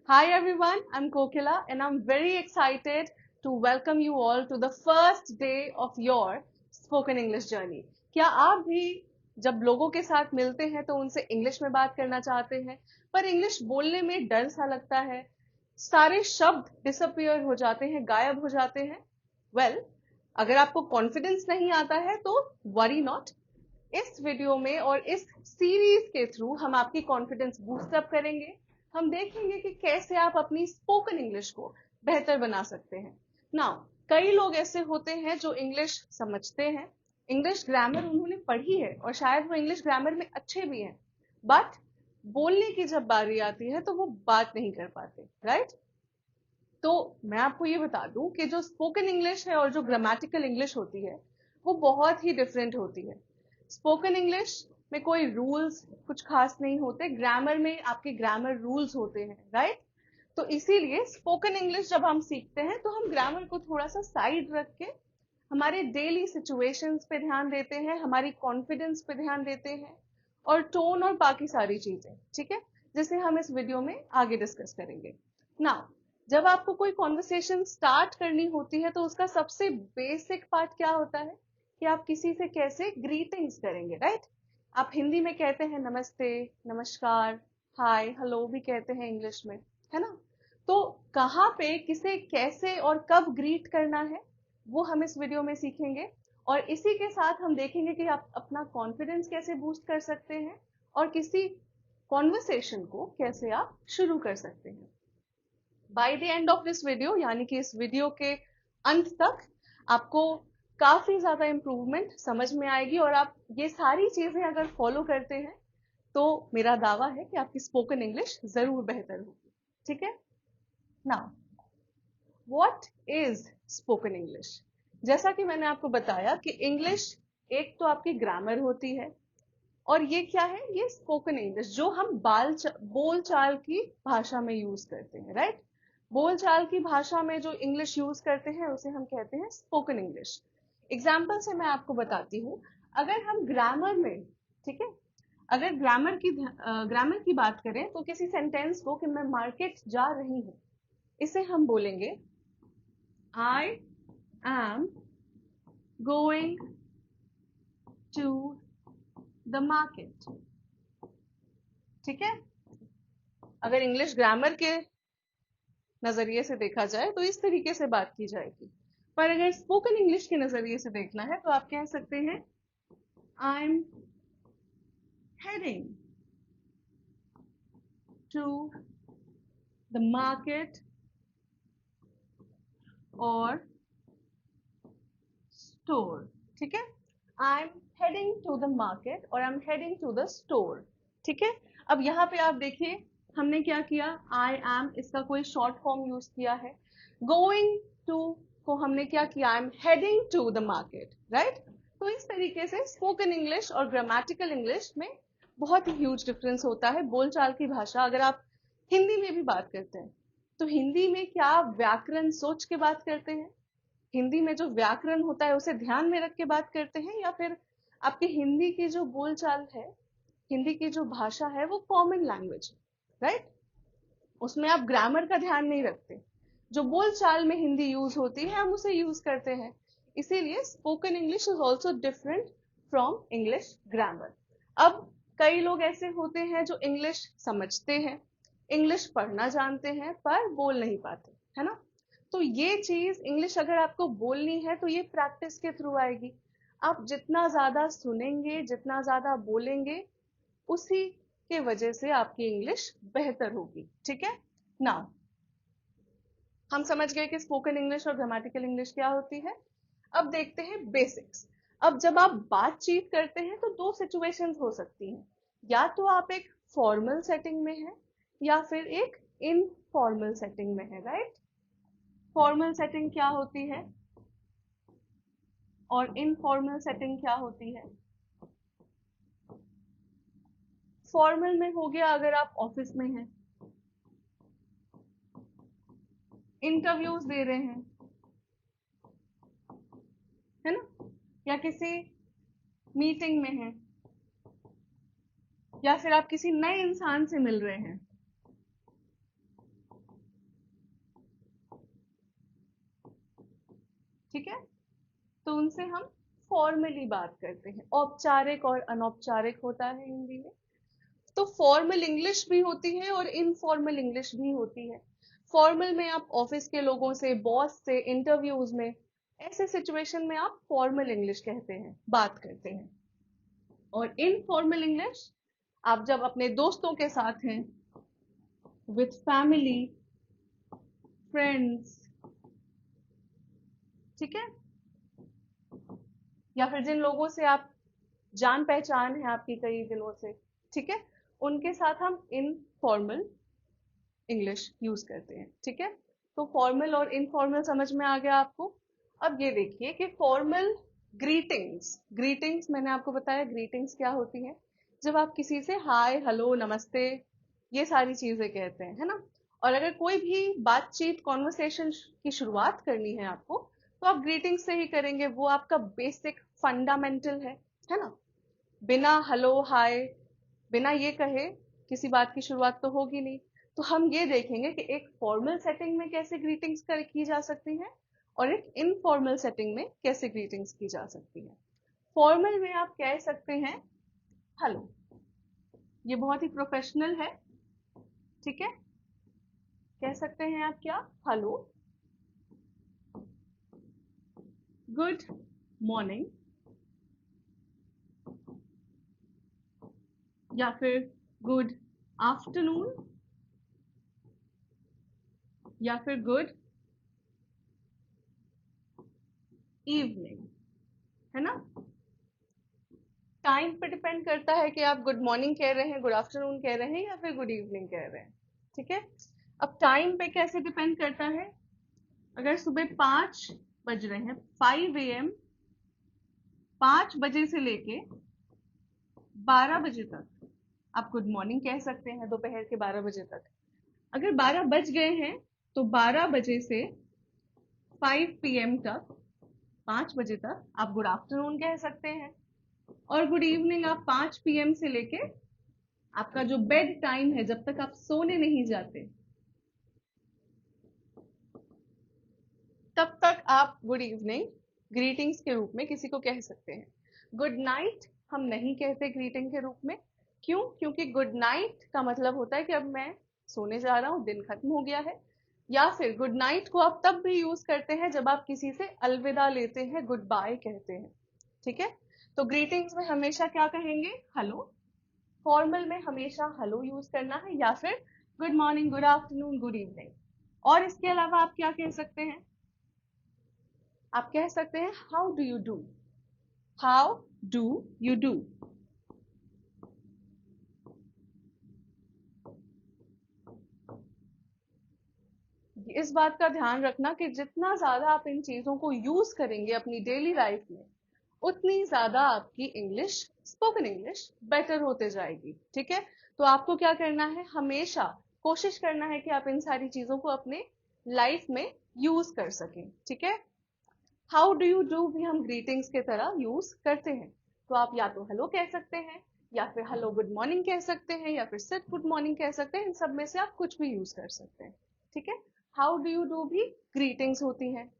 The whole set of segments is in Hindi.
Hi everyone, I'm Kokila and I'm very excited to welcome you all to the first day of your spoken English journey. क्या आप भी जब लोगों के साथ मिलते हैं तो उनसे इंग्लिश में बात करना चाहते हैं, पर इंग्लिश बोलने में डर सा लगता है, सारे शब्द डिसअपियर हो जाते हैं, गायब हो जाते हैं? वेल, अगर आपको कॉन्फिडेंस नहीं आता है तो वरी नॉट। इस वीडियो में और इस सीरीज के थ्रू हम आपकी कॉन्फिडेंस बूस्ट अप करेंगे। हम देखेंगे कि कैसे आप अपनी स्पोकन इंग्लिश को बेहतर बना सकते हैं। नाउ, कई लोग ऐसे होते हैं जो इंग्लिश समझते हैं, इंग्लिश ग्रामर उन्होंने पढ़ी है और शायद वो इंग्लिश ग्रामर में अच्छे भी हैं, बट बोलने की जब बारी आती है तो वो बात नहीं कर पाते, राइट? तो मैं आपको ये बता दूं कि जो स्पोकन इंग्लिश है और जो ग्रामेटिकल इंग्लिश होती है वो बहुत ही डिफरेंट होती है। स्पोकन इंग्लिश में कोई रूल्स कुछ खास नहीं होते, ग्रामर में आपके ग्रामर रूल्स होते हैं, राइट? तो इसीलिए स्पोकन इंग्लिश जब हम सीखते हैं तो हम ग्रामर को थोड़ा सा साइड रख के हमारे डेली सिचुएशंस पे ध्यान देते हैं, हमारी कॉन्फिडेंस पे ध्यान देते हैं और टोन और बाकी सारी चीजें, ठीक है, जिसे हम इस वीडियो में आगे डिस्कस करेंगे। नाउ, जब आपको कोई कॉन्वर्सेशन स्टार्ट करनी होती है तो उसका सबसे बेसिक पार्ट क्या होता है कि आप किसी से कैसे ग्रीटिंग्स करेंगे, राइट? आप हिंदी में कहते हैं नमस्ते, नमस्कार, हाय, हेलो भी कहते हैं इंग्लिश में, है ना? तो कहाँ पे किसे कैसे और कब ग्रीट करना है वो हम इस वीडियो में सीखेंगे और इसी के साथ हम देखेंगे कि आप अपना कॉन्फिडेंस कैसे बूस्ट कर सकते हैं और किसी कॉन्वर्सेशन को कैसे आप शुरू कर सकते हैं। By the end of this video, यानी कि इस वीडियो के अंत तक, आपको काफी ज्यादा इंप्रूवमेंट समझ में आएगी और आप ये सारी चीजें अगर फॉलो करते हैं तो मेरा दावा है कि आपकी स्पोकन इंग्लिश जरूर बेहतर होगी, ठीक है? Now, what is spoken English? जैसा कि मैंने आपको बताया कि इंग्लिश एक तो आपकी ग्रामर होती है और ये क्या है, ये स्पोकन इंग्लिश जो हम बोल चाल की भाषा में यूज करते हैं, राइट? बोल चाल की भाषा में जो इंग्लिश यूज करते हैं उसे हम कहते हैं स्पोकन इंग्लिश। एग्जाम्पल से मैं आपको बताती हूँ। अगर हम ग्रामर में, ठीक है, अगर ग्रामर की बात करें तो किसी सेंटेंस को कि मैं मार्केट जा रही हूँ, इसे हम बोलेंगे I am going to the market, ठीक है? अगर इंग्लिश ग्रामर के नजरिए से देखा जाए तो इस तरीके से बात की जाएगी, पर अगर स्पोकन इंग्लिश के नजरिए से देखना है तो आप कह सकते हैं I am heading to the market और स्टोर, ठीक है? I am heading to the market और I am heading to the store, ठीक है? अब यहाँ पे आप देखिए हमने क्या किया, आई एम इसका कोई शॉर्ट फॉर्म यूज किया है, गोइंग टू को हमने क्या किया, I am heading to the market, right? तो इस तरीके से स्पोकन इंग्लिश और ग्रामेटिकल इंग्लिश में बहुत ही ह्यूज डिफरेंस होता है। बोलचाल की भाषा अगर आप हिंदी में भी बात करते हैं तो हिंदी में क्या आप व्याकरण सोच के बात करते हैं, हिंदी में जो व्याकरण होता है उसे ध्यान में रख के बात करते हैं, या फिर आपकी हिंदी की जो बोलचाल है, हिंदी की जो भाषा है वो कॉमन लैंग्वेज है, राइट? उसमें आप ग्रामर का ध्यान नहीं रखते, जो बोलचाल में हिंदी यूज होती है हम उसे यूज करते हैं। इसीलिए spoken English is also different from English grammar. अब कई लोग ऐसे होते हैं जो इंग्लिश समझते हैं, इंग्लिश पढ़ना जानते हैं पर बोल नहीं पाते, है ना? तो ये चीज इंग्लिश अगर आपको बोलनी है तो ये प्रैक्टिस के थ्रू आएगी। आप जितना ज्यादा सुनेंगे, जितना ज्यादा बोलेंगे, उसी के वजह से आपकी इंग्लिश बेहतर होगी, ठीक है? नाउ, हम समझ गए कि स्पोकन इंग्लिश और ग्रामेटिकल इंग्लिश क्या होती है। अब देखते हैं बेसिक्स। अब जब आप बातचीत करते हैं तो दो सिचुएशंस हो सकती हैं, या तो आप एक फॉर्मल सेटिंग में हैं या फिर एक इनफॉर्मल सेटिंग में है, राइट? फॉर्मल सेटिंग क्या होती है और इनफॉर्मल सेटिंग क्या होती है? फॉर्मल में हो गया अगर आप ऑफिस में हैं, इंटरव्यूज दे रहे हैं, है ना, या किसी मीटिंग में हैं, या फिर आप किसी नए इंसान से मिल रहे हैं, ठीक है, तो उनसे हम फॉर्मली बात करते हैं। औपचारिक और अनौपचारिक होता है हिंदी में। तो फॉर्मल इंग्लिश भी होती है और इनफॉर्मल इंग्लिश भी होती है। फॉर्मल में आप ऑफिस के लोगों से, बॉस से, इंटरव्यूज में, ऐसे सिचुएशन में आप फॉर्मल इंग्लिश कहते हैं, बात करते हैं। और इनफॉर्मल इंग्लिश आप जब अपने दोस्तों के साथ हैं, विथ फैमिली, फ्रेंड्स, ठीक है, या फिर जिन लोगों से आप जान पहचान है आपकी कई दिनों से, ठीक है, उनके साथ हम इनफॉर्मल इंग्लिश यूज करते हैं। ठीक है, तो फॉर्मल और इनफॉर्मल समझ में आ गया आपको। अब ये देखिए कि फॉर्मल ग्रीटिंग्स, ग्रीटिंग्स मैंने आपको बताया ग्रीटिंग्स क्या होती है। जब आप किसी से हाय, हेलो, नमस्ते, ये सारी चीजें कहते हैं, है ना। और अगर कोई भी बातचीत, कॉन्वर्सेशन की शुरुआत करनी है आपको, तो आप ग्रीटिंग्स से ही करेंगे। वो आपका बेसिक फंडामेंटल है ना। बिना हेलो, हाय, बिना ये कहे किसी बात की शुरुआत तो होगी नहीं। तो हम ये देखेंगे कि एक फॉर्मल सेटिंग में कैसे ग्रीटिंग्स की जा सकती हैं और एक इनफॉर्मल सेटिंग में कैसे ग्रीटिंग्स की जा सकती है। फॉर्मल में आप कह सकते हैं हेलो, ये बहुत ही प्रोफेशनल है, ठीक है। कह सकते हैं आप क्या, हेलो, गुड मॉर्निंग, या फिर गुड आफ्टरनून, या फिर गुड इवनिंग, है ना। टाइम पे डिपेंड करता है कि आप गुड मॉर्निंग कह रहे हैं, गुड आफ्टरनून कह रहे हैं, या फिर गुड इवनिंग कह रहे हैं, ठीक है। अब टाइम पे कैसे डिपेंड करता है। अगर सुबह 5 बज रहे हैं, 5 AM, 5 बजे से लेके 12 बजे तक आप गुड मॉर्निंग कह सकते हैं, दोपहर के 12 बजे तक। अगर 12 बज गए हैं तो 12 बजे से 5 PM तक, 5 बजे तक आप गुड आफ्टरनून कह सकते हैं। और गुड इवनिंग आप 5 PM से लेके आपका जो बेड टाइम है, जब तक आप सोने नहीं जाते, तब तक आप गुड इवनिंग ग्रीटिंग्स के रूप में किसी को कह सकते हैं। गुड नाइट हम नहीं कहते ग्रीटिंग के रूप में। क्यों? क्योंकि गुड नाइट का मतलब होता है कि अब मैं सोने जा रहा हूं, दिन खत्म हो गया है। या फिर गुड नाइट को आप तब भी यूज करते हैं जब आप किसी से अलविदा लेते हैं, गुड बाय कहते हैं, ठीक है। तो ग्रीटिंग्स में हमेशा क्या कहेंगे, हेलो। फॉर्मल में हमेशा हेलो यूज करना है, या फिर good morning, good afternoon, good evening. और इसके अलावा आप क्या कह सकते हैं, आप कह सकते हैं how do you do, how do you do. इस बात का ध्यान रखना कि जितना ज्यादा आप इन चीजों को यूज करेंगे अपनी डेली लाइफ में, उतनी ज्यादा आपकी इंग्लिश, स्पोकन इंग्लिश बेटर होते जाएगी, ठीक है। तो आपको क्या करना है, हमेशा कोशिश करना है कि आप इन सारी चीजों को अपने लाइफ में यूज कर सकें, ठीक है। हाउ डू यू डू भी हम ग्रीटिंग्स के तरह यूज करते हैं। तो आप या तो हेलो कह सकते हैं, या फिर हेलो गुड मॉर्निंग कह सकते हैं, या फिर सिर्फ गुड मॉर्निंग कह सकते हैं। इन सब में से आप कुछ भी यूज कर सकते हैं, ठीक है। हाउ डू यू डू भी ग्रीटिंग्स होती हैं।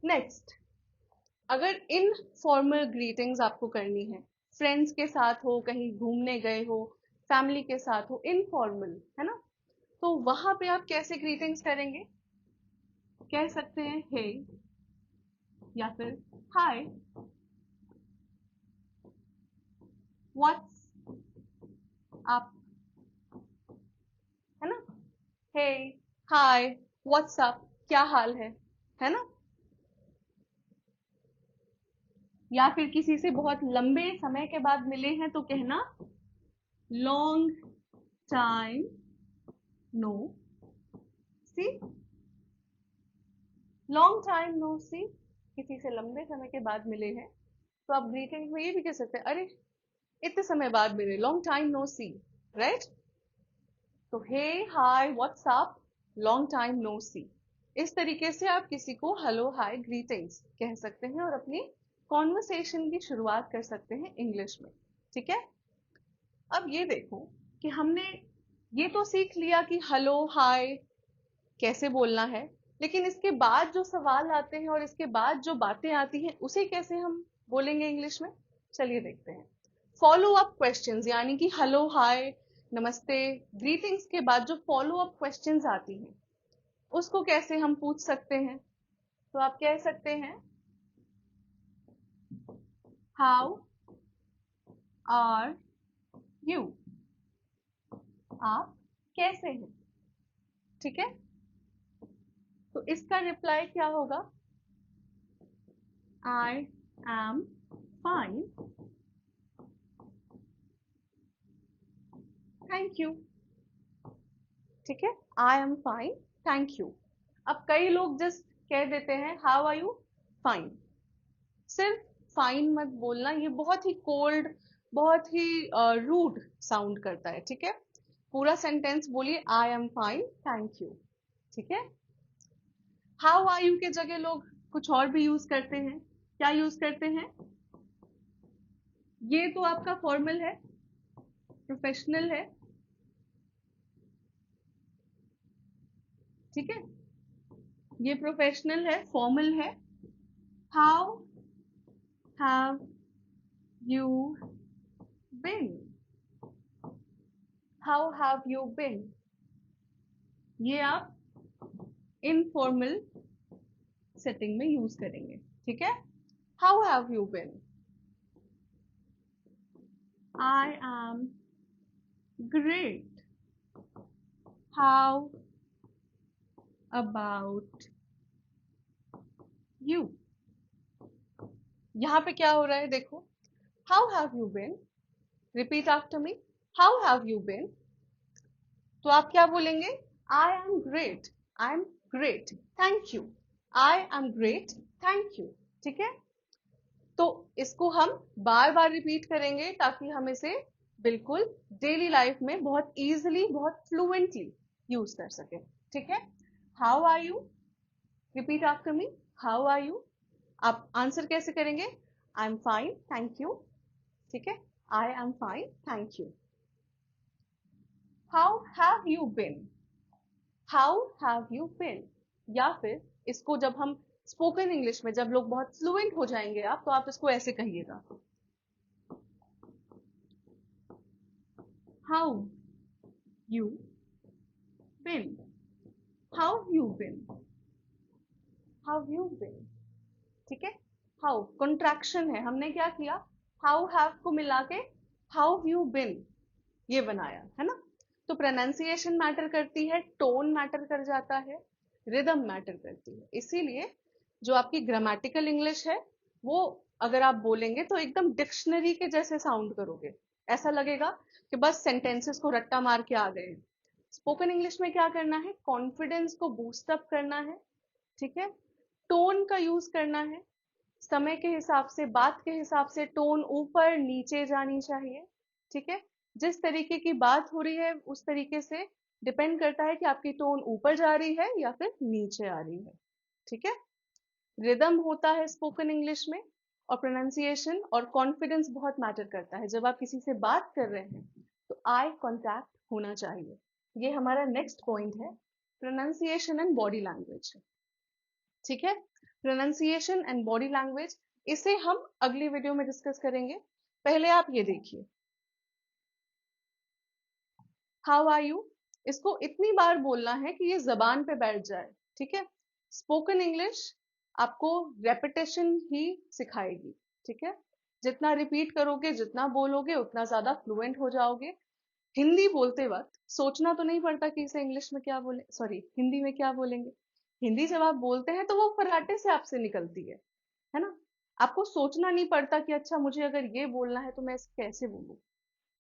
नेक्स्ट, अगर इन फॉर्मल ग्रीटिंग्स आपको करनी है, फ्रेंड्स के साथ हो, कहीं घूमने गए हो, फैमिली के साथ हो, इनफॉर्मल, है ना, तो वहां पे आप कैसे ग्रीटिंग्स करेंगे। कह सकते हैं हे, या फिर हाय, व्हाट्स अप, है ना। हे, हाय, व्हाट्स अप, क्या हाल है ना। या फिर किसी से बहुत लंबे समय के बाद मिले हैं तो कहना लॉन्ग टाइम नो सी, लॉन्ग टाइम नो सी। किसी से लंबे समय के बाद मिले हैं तो आप ग्रीटिंग में ये भी कह सकते हैं, अरे इतने समय बाद मिले, long time no see, right. तो hey, hi, what's up, long time no see. इस तरीके से आप किसी को हेलो, हाय, ग्रीटिंग्स कह सकते हैं और अपनी कॉन्वर्सेशन की शुरुआत कर सकते हैं इंग्लिश में, ठीक है। अब ये देखो कि हमने ये तो सीख लिया कि हेलो, हाय कैसे बोलना है, लेकिन इसके बाद जो सवाल आते हैं और इसके बाद जो बातें आती हैं उसे कैसे हम बोलेंगे इंग्लिश में, चलिए देखते हैं। फॉलो अप क्वेश्चंस, यानी कि हेलो, हाय, नमस्ते, ग्रीटिंग्स के बाद जो फॉलो अप क्वेश्चंस आती हैं उसको कैसे हम पूछ सकते हैं। तो आप कह सकते हैं हाउ आर यू, आप कैसे हैं, ठीक है। तो इसका रिप्लाई क्या होगा, आई एम फाइन, थैंक यू, ठीक है। I am fine, thank you. अब कई लोग जस्ट कह देते हैं हाउ आर यू, फाइन। सिर्फ फाइन मत बोलना, ये बहुत ही कोल्ड, बहुत ही रूड साउंड करता है, ठीक है। पूरा सेंटेंस बोलिए आई एम फाइन, थैंक यू, ठीक है। हाउ आर यू के जगह लोग कुछ और भी यूज करते हैं। क्या यूज करते हैं, ये तो आपका फॉर्मल है, प्रोफेशनल है, ठीक है, ये प्रोफेशनल है, फॉर्मल है। How have you been, how have you बिन, ये आप इनफॉर्मल सेटिंग में यूज करेंगे, ठीक है। How have you bin, I am great, how about you. यहां पे क्या हो रहा है देखो, how have you bin, repeat after me, how have you बिन। तो आप क्या बोलेंगे, I am great, I am great, thank you, I am great, thank you, ठीक है। तो इसको हम बार बार रिपीट करेंगे ताकि हम इसे बिल्कुल डेली लाइफ में बहुत इजीली, बहुत फ्लुएंटली यूज कर सके, ठीक है। How are you, repeat after me, how are you. आप आंसर कैसे करेंगे, I am fine, thank you, ठीक है, I am fine, thank you. How have you been, how have you been. या फिर इसको जब हम स्पोकन इंग्लिश में, जब लोग बहुत फ्लुएंट हो जाएंगे आप, तो आप इसको ऐसे कहिएगा, how you been, how you been, how you been, ठीक है। हाउ कॉन्ट्रैक्शन है, हमने क्या किया, हाउ हैव को मिला के हाउ यू बिन ये बनाया है ना। तो प्रोनाउंसिएशन मैटर करती है, टोन मैटर कर जाता है, रिदम मैटर करती है। इसीलिए जो आपकी ग्रामेटिकल इंग्लिश है वो अगर आप बोलेंगे तो एकदम डिक्शनरी के जैसे साउंड करोगे, ऐसा लगेगा कि बस सेंटेंसेस को रट्टा मार के आ गए हैं। स्पोकन इंग्लिश में क्या करना है, कॉन्फिडेंस को बूस्ट अप करना है, ठीक है। टोन का यूज करना है, समय के हिसाब से, बात के हिसाब से टोन ऊपर नीचे जानी चाहिए, ठीक है। जिस तरीके की बात हो रही है उस तरीके से डिपेंड करता है कि आपकी टोन ऊपर जा रही है या फिर नीचे आ रही है, ठीक है। रिदम होता है स्पोकन इंग्लिश में, और प्रोनाउंसिएशन और कॉन्फिडेंस बहुत मैटर करता है। जब आप किसी से बात कर रहे हैं तो आई कांटेक्ट होना चाहिए। ये हमारा नेक्स्ट पॉइंट है, प्रोनाउंसिएशन एंड बॉडी लैंग्वेज, ठीक है। प्रोनाउंसिएशन एंड बॉडी लैंग्वेज, इसे हम अगली वीडियो में डिस्कस करेंगे। पहले आप ये देखिए, हाउ आर यू, इसको इतनी बार बोलना है कि ये जबान पे बैठ जाए, ठीक है। स्पोकन इंग्लिश आपको रेपिटेशन ही सिखाएगी, ठीक है। जितना रिपीट करोगे, जितना बोलोगे, उतना ज्यादा फ्लुएंट हो जाओगे। हिंदी बोलते वक्त सोचना तो नहीं पड़ता कि इसे इंग्लिश में क्या बोले, सॉरी हिंदी में क्या बोलेंगे। हिंदी जब आप बोलते हैं तो वो फर्राटे से आपसे निकलती है ना। आपको सोचना नहीं पड़ता कि अच्छा मुझे अगर ये बोलना है तो मैं इसे कैसे बोलूं।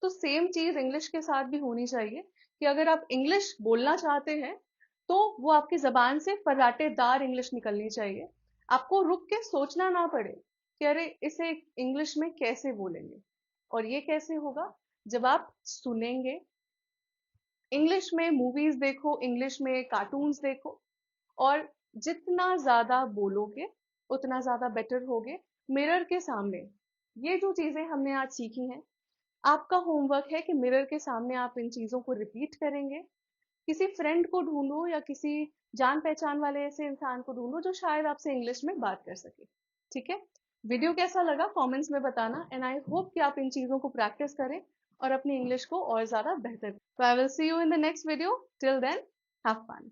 तो सेम चीज इंग्लिश के साथ भी होनी चाहिए कि अगर आप इंग्लिश बोलना चाहते हैं तो वो आपकी जबान से फर्राटेदार इंग्लिश निकलनी चाहिए। आपको रुक के सोचना ना पड़े कि अरे इसे इंग्लिश में कैसे बोलेंगे। और ये कैसे होगा, जब आप सुनेंगे, इंग्लिश में मूवीज देखो, इंग्लिश में कार्टून्स देखो, और जितना ज्यादा बोलोगे उतना ज्यादा बेटर होगे। मिरर के सामने ये जो चीजें हमने आज सीखी हैं, आपका होमवर्क है कि मिरर के सामने आप इन चीजों को रिपीट करेंगे। किसी फ्रेंड को ढूंढो या किसी जान पहचान वाले ऐसे इंसान को ढूंढो जो शायद आपसे इंग्लिश में बात कर सके। ठीक है, वीडियो कैसा लगा कमेंट्स में बताना, एंड आई होप कि आप इन चीजों को प्रैक्टिस करें और अपनी इंग्लिश को और ज्यादा बेहतर। तो I will see you in the next video, till then have fun.